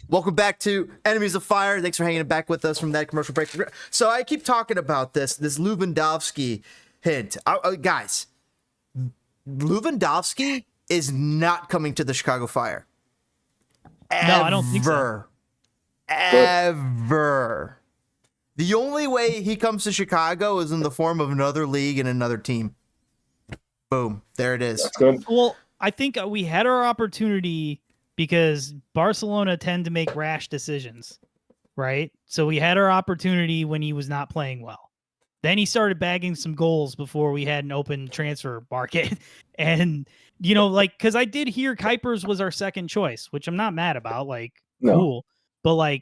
Welcome back to Enemies of Fire. Thanks for hanging back with us from that commercial break. So I keep talking about this Lewandowski hint. Guys, Lewandowski is not coming to the Chicago Fire. No, I don't think so. Ever. The only way he comes to Chicago is in the form of another league and another team. Boom. There it is. That's good. Well, I think we had our opportunity because Barcelona tend to make rash decisions, right? So we had our opportunity when he was not playing well. Then he started bagging some goals before we had an open transfer market. And, because I did hear Kuipers was our second choice, which I'm not mad about. Cool. But,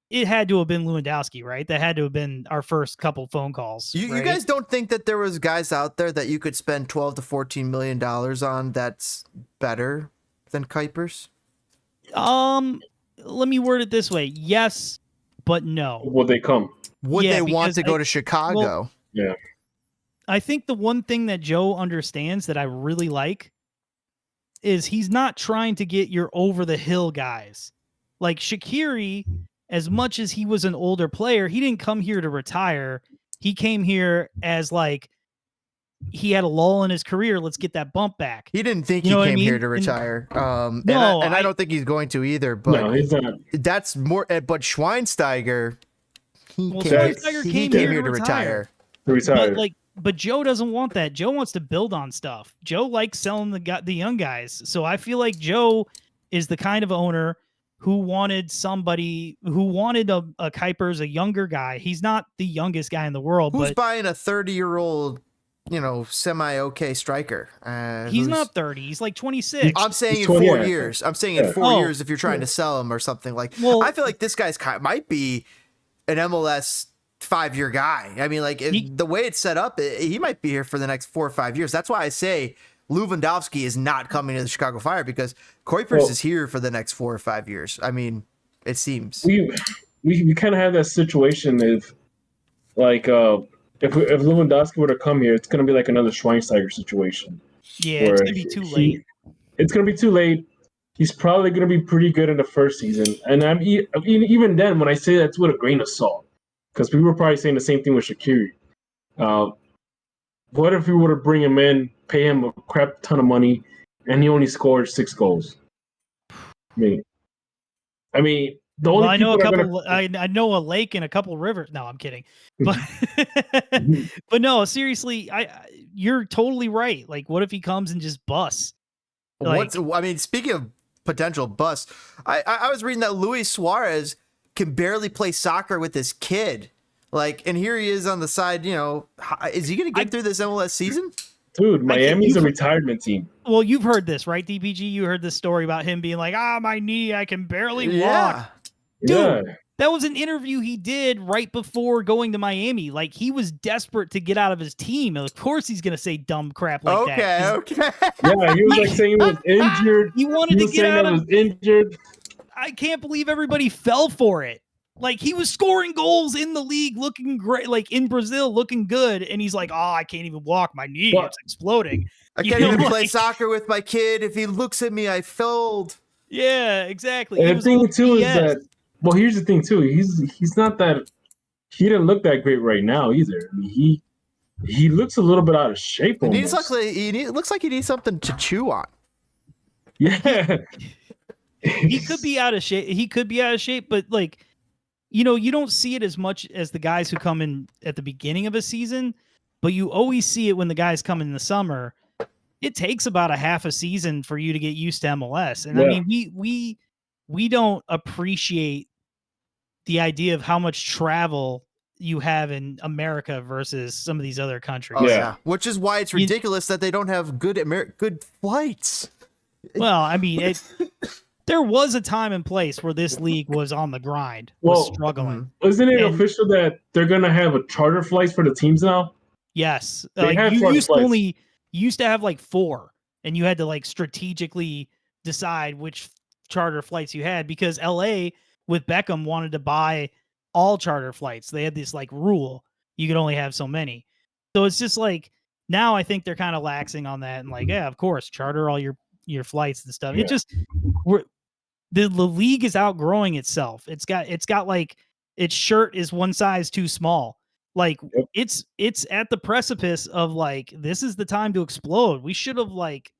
it had to have been Lewandowski, right? That had to have been our first couple phone calls. You guys don't think that there was guys out there that you could spend $12 to $14 million on that's better than Kuipers? Let me word it this way. Yes, but no. Would they come? Would they want to go to Chicago? Well, yeah. I think the one thing that Joe understands that I really like is he's not trying to get your over-the-hill guys. Like Shaqiri, as much as he was an older player, he didn't come here to retire. He came here as he had a lull in his career. Let's get that bump back. He didn't think he came here to retire. I don't think he's going to either. But no, he's not. That's more. But Schweinsteiger, he came here to retire. But Joe doesn't want that. Joe wants to build on stuff. Joe likes selling the young guys. So I feel like Joe is the kind of owner who wanted somebody who wanted a Kuipers, a younger guy. He's not the youngest guy in the world. Who's buying a 30-year-old, semi-okay striker? He's not 30. He's like 26. I'm saying in 4 years. I'm saying in 4 years if you're trying to sell him or something like. Well, I feel like this guy's might be an MLS 5-year guy. I mean, the way it's set up, he might be here for the next 4 or 5 years. That's why I say Lewandowski is not coming to the Chicago Fire because Kuipers is here for the next 4 or 5 years. I mean, it seems we kind of have that situation if Lewandowski were to come here, it's going to be like another Schweinsteiger situation. Yeah, it's going to be too late. It's going to be too late. He's probably going to be pretty good in the first season, and even then, when I say that's with a grain of salt, because we were probably saying the same thing with Shaqiri. What if we were to bring him in, pay him a crap ton of money, and he only scored 6 goals? I mean, the only I know I know a lake and a couple rivers. No, I'm kidding. But but no, seriously, you're totally right. Like, what if he comes and just busts? Speaking of potential bust, I was reading that Luis Suarez can barely play soccer with his kid. And here he is on the side, is he going to get through this MLS season? Dude, Miami's a retirement team. Well, you've heard this, right, DPG? You heard this story about him being like, my knee, I can barely walk. Dude, that was an interview he did right before going to Miami. Like, he was desperate to get out of his team. Of course he's going to say dumb crap like that. Okay. Yeah, he was saying he was injured. He wanted to get out of was injured. I can't believe everybody fell for it. Like, he was scoring goals in the league, looking great, in Brazil, looking good. And he's like, I can't even walk. My knee, it's exploding. I can't even play soccer with my kid. If he looks at me, I fold. Yeah, exactly. And the thing, too, is that, well, here's the thing, too. He's not that, he didn't look that great right now, either. I mean, he looks a little bit out of shape. He looks like he needs something to chew on. Yeah. He could be out of shape. But, you don't see it as much as the guys who come in at the beginning of a season, but you always see it when the guys come in the summer. It takes about a half a season for you to get used to MLS. And I mean, we don't appreciate the idea of how much travel you have in America versus some of these other countries. Oh, yeah. Which is why it's ridiculous that they don't have good flights. Well, I mean, there was a time and place where this league was on the grind, struggling. Isn't it official that they're going to have a charter flights for the teams now? Yes. You used to have 4, and you had to strategically decide which charter flights you had because LA with Beckham wanted to buy all charter flights. They had this rule. You could only have so many. So it's just now I think they're kind of laxing on that and of course, charter all your flights and stuff. Yeah. It just the league is outgrowing itself. It's got like its shirt is one size too small. Like it's at the precipice of like, this is the time to explode. We should have like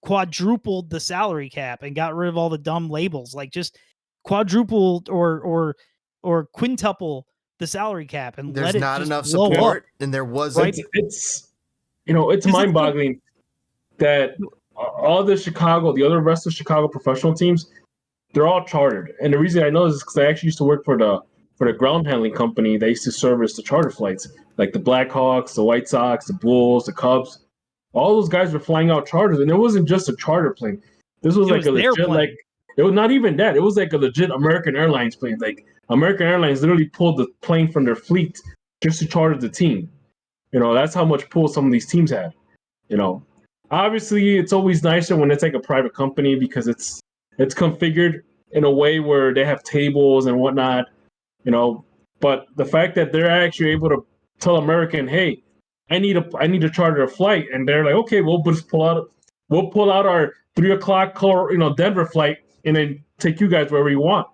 quadrupled the salary cap and got rid of all the dumb labels. Like just quadruple or quintuple the salary cap and there's let it not just enough blow support, up. and there wasn't. It's it's mind-boggling that all the other rest of Chicago professional teams, they're all chartered. And the reason I know this is because I actually used to work for the ground handling company that used to service the charter flights, like the Blackhawks, the White Sox, the Bulls, the Cubs. All those guys were flying out charters, and it wasn't just a charter plane. This was like a legit, like it was not even that. It was like a legit American Airlines plane. Like American Airlines literally pulled the plane from their fleet just to charter the team. That's how much pull some of these teams had. Obviously, it's always nicer when it's like a private company because it's configured in a way where they have tables and whatnot. But the fact that they're actually able to tell American, hey, I need to charter a flight, and they're like, okay, we'll pull out our 3:00 Denver flight and then take you guys wherever you want.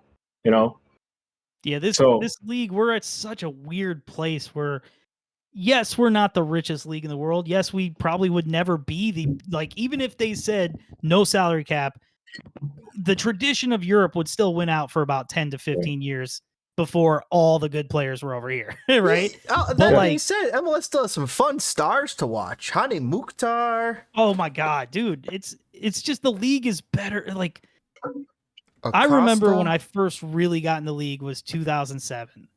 Yeah, this league, we're at such a weird place where, yes, we're not the richest league in the world. Yes, we probably would never be even if they said no salary cap, the tradition of Europe would still win out for about 10 to 15 years before all the good players were over here, right? That being said, MLS still has some fun stars to watch. Hani Mukhtar. Oh my God, dude. It's just the league is better. Like, Acosta. I remember when I first really got in the league was 2007.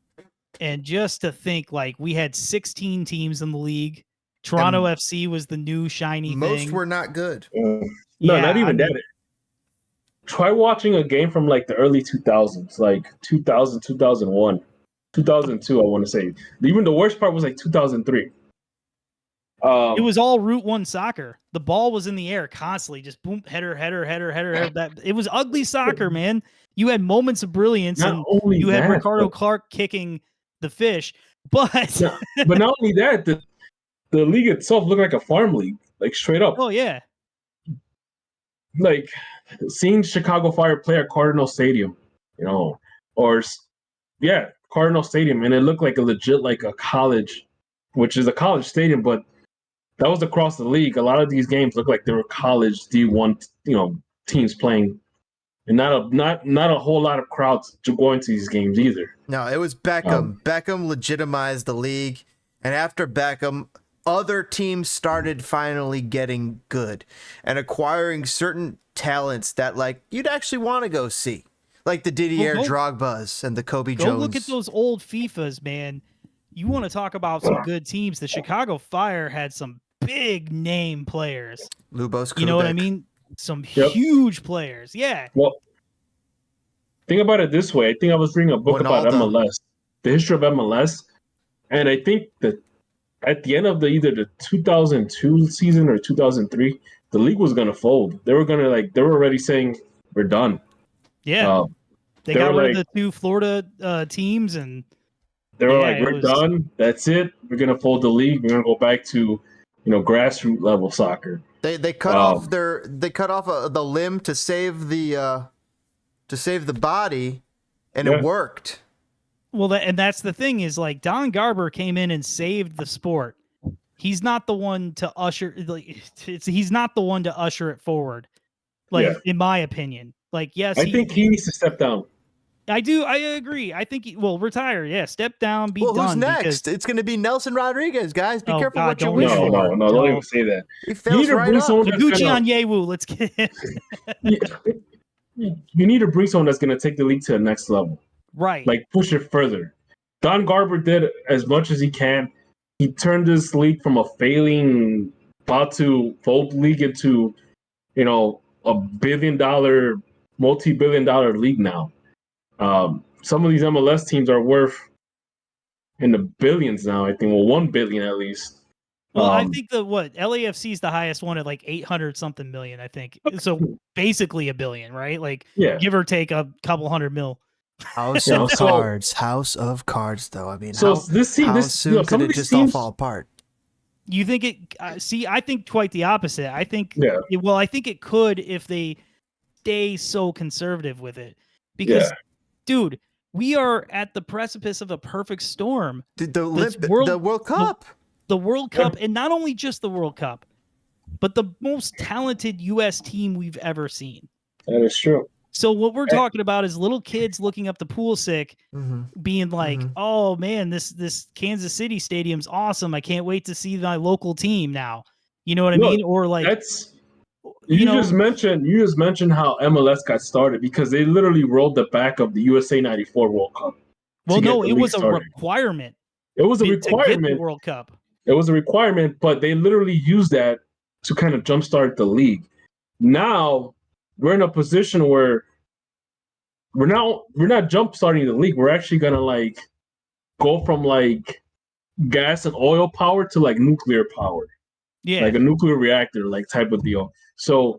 And just to think, like, we had 16 teams in the league. Toronto FC was the new shiny thing. Most were not good. No, not even that. Try watching a game from like the early 2000s, like 2000, 2001, 2002, I want to say. Even the worst part was like 2003. It was all Route 1 soccer. The ball was in the air constantly, just boom, header. It was ugly soccer, man. You had moments of brilliance, and you had Ricardo Clark kicking the fish. But but not only that, the league itself looked like a farm league, like straight up. Oh yeah. Like seeing Chicago Fire play at Cardinal Stadium, Cardinal Stadium, and it looked like a legit, like a college, which is a college stadium, but that was across the league. A lot of these games look like they were college D1, teams playing, and not a whole lot of crowds to go into these games either. No, it was Beckham. Beckham legitimized the league, and after Beckham, other teams started finally getting good and acquiring certain talents that like you'd actually want to go see, like the Didier Drogbas and the Kobe Jones. Go look at those old FIFAs, man. You want to talk about some good teams? The Chicago Fire had some big name players. Lubos, you know what I mean? Some huge players. Yeah. Well, think about it this way. I think I was reading a book about MLS, the history of MLS, and I think that at the end of either the 2002 season or 2003, the league was going to fold. They were already saying we're done. Yeah. They got rid of the two Florida teams, and they were we're done. That's it. We're going to fold the league. We're going to go back to, grassroots level soccer. They cut off the limb to save the body, and it worked. Well, and that's the thing is, like, Don Garber came in and saved the sport. He's not the one to usher. He's not the one to usher it forward. In my opinion, yes, I think he needs to step down. I do. I agree. I think retire. Yeah, step down. Be done. Who's next? It's going to be Nelson Rodriguez, guys. Be careful what you wish for. No, don't even say that. He fails right up. Gucci on Yewu. Let's get him. You need to bring someone that's going to take the league to the next level. Right. Like, push it further. Don Garber did as much as he can. He turned this league from a failing, about to fold league into, a billion-dollar, multi-billion-dollar league now. Some of these MLS teams are worth in the billions now, I think. Well, 1 billion at least. Well, I think LAFC is the highest one at 800 something million, I think. So basically $1 billion, right? Give or take a couple $100 million. House of Cards, though. I mean, this team, soon could it just all fall apart? You think it? I think quite the opposite. I think. Yeah. I think it could if they stay so conservative with it because, dude, we are at the precipice of a perfect storm. The World Cup. The World Cup, and not only just the World Cup, but the most talented U.S. team we've ever seen. That is true. So what we're talking about is little kids looking up the pool sick, being like, "Oh man, this Kansas City stadium's awesome! I can't wait to see my local team now." You know what I mean? Or like you just mentioned how MLS got started because they literally rolled the back of the USA '94 World Cup. Well, no, it was a requirement. It was a requirement to get the World Cup. It was a requirement, but they literally used that to kind of jumpstart the league. Now we're in a position where we're not jumpstarting the league. We're actually gonna like go from like gas and oil power to like nuclear power. Yeah. Like a nuclear reactor, like type of deal. So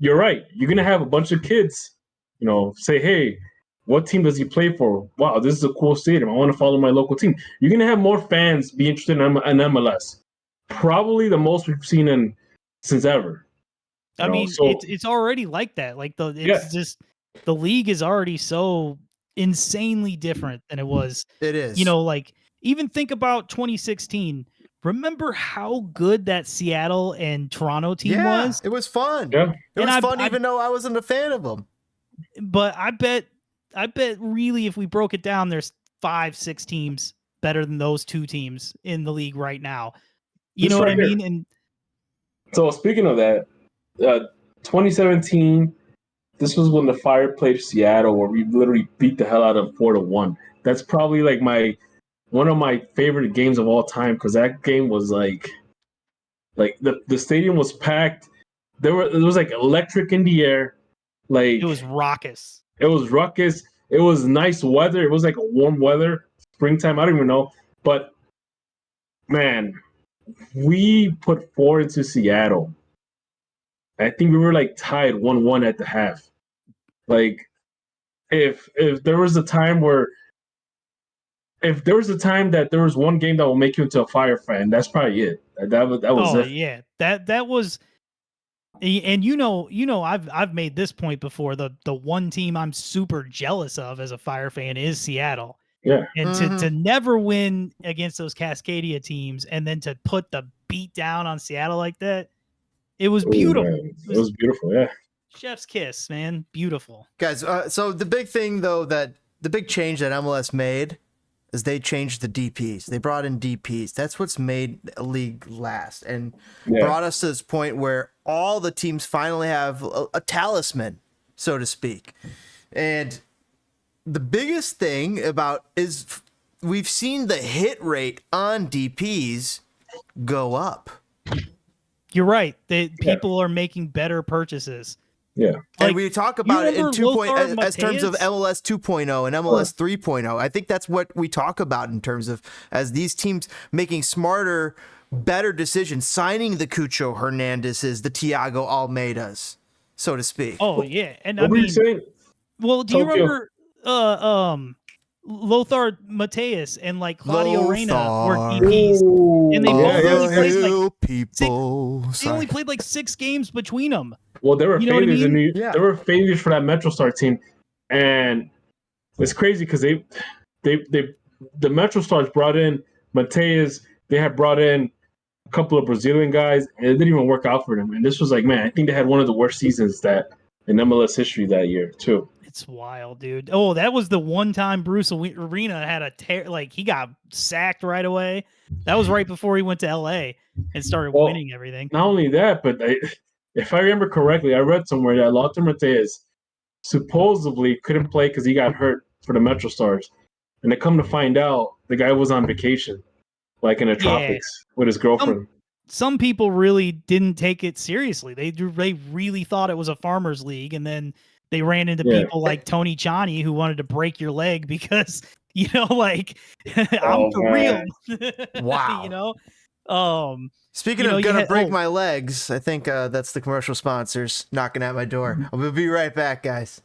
you're right. You're gonna have a bunch of kids, say, hey, what team does he play for? Wow, this is a cool stadium. I want to follow my local team. You're gonna have more fans be interested in MLS. Probably the most we've seen since ever. I mean, it's already like that. Like just the league is already so insanely different than it was. It is. Like even think about 2016. Remember how good that Seattle and Toronto team was? It was fun. Yeah. It was fun even though I wasn't a fan of them. But I bet really if we broke it down, there's 5-6 teams better than those two teams in the league right now. You know what I mean? And so speaking of that, 2017, this was when the Fire played Seattle, where we literally beat the hell out of 4-1. That's probably like one of my favorite games of all time because that game was like the stadium was packed. It was like electric in the air. Like it was raucous. It was ruckus. It was nice weather. It was like a warm weather, springtime. I don't even know. But man, we put 4 into Seattle. I think we were like tied 1-1 at the half. Like if there was a time that there was one game that will make you into a Fire fan, that's probably it. That was it. Yeah. That was. And I've made this point before. The one team I'm super jealous of as a Fire fan is Seattle. Yeah. And to never win against those Cascadia teams and then to put the beat down on Seattle like that, it was beautiful. It was beautiful, yeah. Chef's kiss, man. Beautiful. Guys, so the big thing though, the big change that MLS made is they changed the DPs. They brought in DPs. That's what's made a league last and brought us to this point where all the teams finally have a talisman, so to speak. And the biggest thing is we've seen the hit rate on DPs go up. You're right. People are making better purchases. Yeah. And we talk about it in 2.0 as terms of MLS 2.0 and MLS 3.0. I think that's what we talk about in terms of as these teams making smarter, better decisions, signing the Cucho Hernandez's, the Thiago Almeidas, so to speak. Oh yeah. And what were you saying? Well, do you remember Lothar Matthäus and like Claudio Reyna were DPs, and they only played like 6 games between them. Well, there were failures There were failures for that MetroStar team, and it's crazy because the MetroStars brought in Matthäus. They had brought in a couple of Brazilian guys, and it didn't even work out for them. And this was like, man, I think they had one of the worst seasons in MLS history that year too. It's wild, dude. Oh, that was the one time Bruce Arena had he got sacked right away. That was right before he went to LA and started winning everything. Not only that, but if I remember correctly, I read somewhere that Lothar Matthäus supposedly couldn't play because he got hurt for the MetroStars. And they come to find out the guy was on vacation, like in the tropics with his girlfriend. Some people really didn't take it seriously. They really thought it was a farmers league, and then they ran into people like Tony Chani who wanted to break your leg because I'm for real. Wow. Speaking of gonna break my legs, I think that's the commercial sponsors knocking at my door. We'll be right back, guys.